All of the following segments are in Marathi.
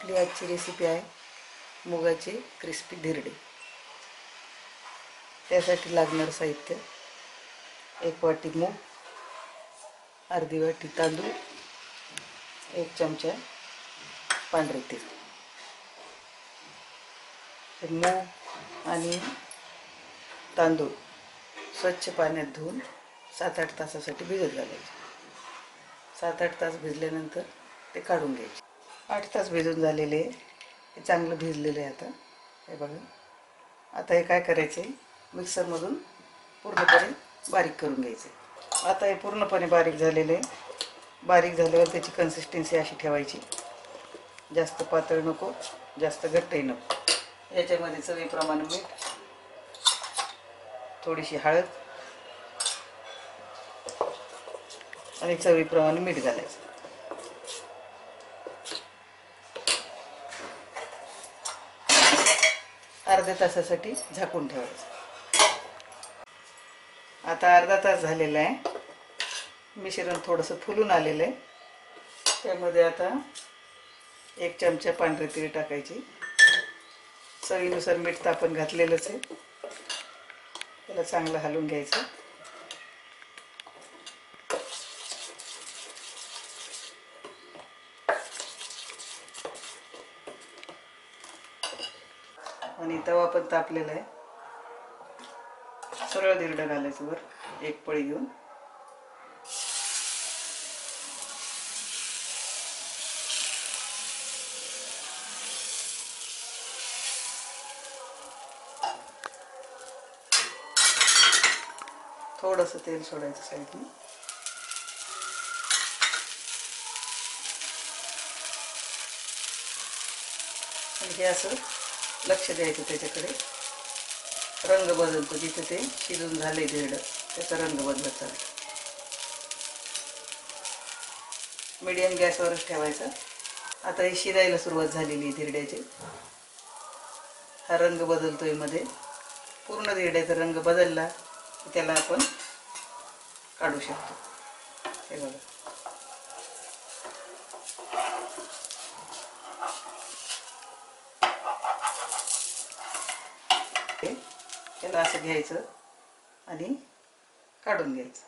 आपली आजची रेसिपी आहे मुगाचे क्रिस्पी धिरडे. त्यासाठी लागणारं साहित्य: 1 वाटी मूग, अर्धी वाटी तांदूळ, 1 चमचा पांढरे तीळ. मूग आणि तांदूळ स्वच्छ पाण्यात धुवून 7-8 तासासाठी भिजत घालायचे. 7-8 तास भिजल्यानंतर ते काढून घ्यायचे. 8 तास भिजून झालेले हे चांगलं भिजलेलं आहे. आता हे बघा. आता हे काय करायचे, मिक्सरमधून पूर्णपणे बारीक करून घ्यायचे. आता हे पूर्णपणे बारीक झालेले. बारीक झाल्यावर त्याची कन्सिस्टन्सी अशी ठेवायची, जास्त पातळ नको, जास्त घट्टही नको. याच्यामध्ये चवीप्रमाणे मीठ, थोडीशी हळद आणि चवीप्रमाणे मीठ घालायचं. अर्ध्या तासासाठी झाकून ठेवायचं. आता अर्धा तास झालेला आहे. मिश्रण थोडंसं फुलून आलेलं आहे. त्यामध्ये आता 1 चमचा पांढरे तीळ टाकायचे. चवीनुसार मीठ तर आपण घातलेलंच आहे. त्याला चांगलं हलवून घ्यायचं. आणि तवा पण तापलेला आहे. सरळ धिरडं घालायचं वर, एक पळी घेऊन. थोडंसं तेल सोडायचं साईडने. आणि हे असं लक्ष द्यायचं त्याच्याकडे. रंग बदलतो जिथे ते शिजून झाले धिरडं, त्याचा रंग बदलत चालतो. मीडियम गॅसवरच ठेवायचा. आता हे शिजायला सुरुवात झालेली आहे धिरड्याची. हा रंग बदलतोय मध्ये. पूर्ण धिरड्याचा रंग बदलला की त्याला आपण काढू शकतो. हे बघा. त्याला असं घ्यायचं आणि काढून घ्यायचं.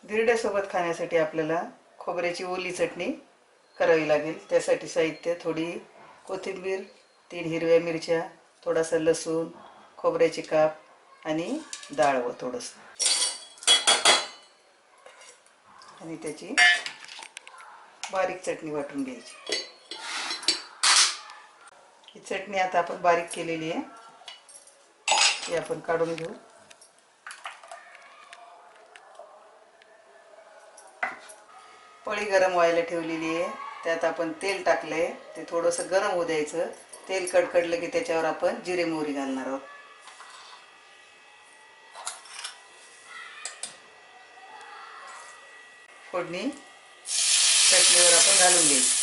धिरड्यासोबत खाण्यासाठी आपल्याला खोबऱ्याची ओली चटणी करावी लागेल. त्यासाठी साहित्य: थोडी कोथिंबीर, 3 हिरव्या मिरच्या, थोडासा लसूण, खोबऱ्याचे काप आणि डाळ व थोडंसं. आणि त्याची बारीक चटणी वाटून घ्यायची. ही चटणी आता आपण बारीक केलेली आहे. ती आपण काढून घेऊ. पळी गरम व्हायला ठेवलेली आहे. त्यात आपण तेल टाकले. ते थोडंसं गरम होऊ द्यायचं. तेल कडकडलं की त्याच्यावर आपण जिरे मोहरी घालणार आहोत. फोडणी चटणीवर आपण घालून घ्यायची.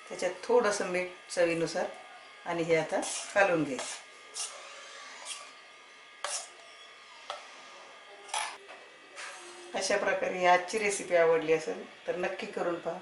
त्याच्यात थोडंसं मीठ चवीनुसार आणि हे आता घालून घ्यायचं. अशा प्रकारे आजची रेसिपी आवडली असेल तर नक्की करून पहा.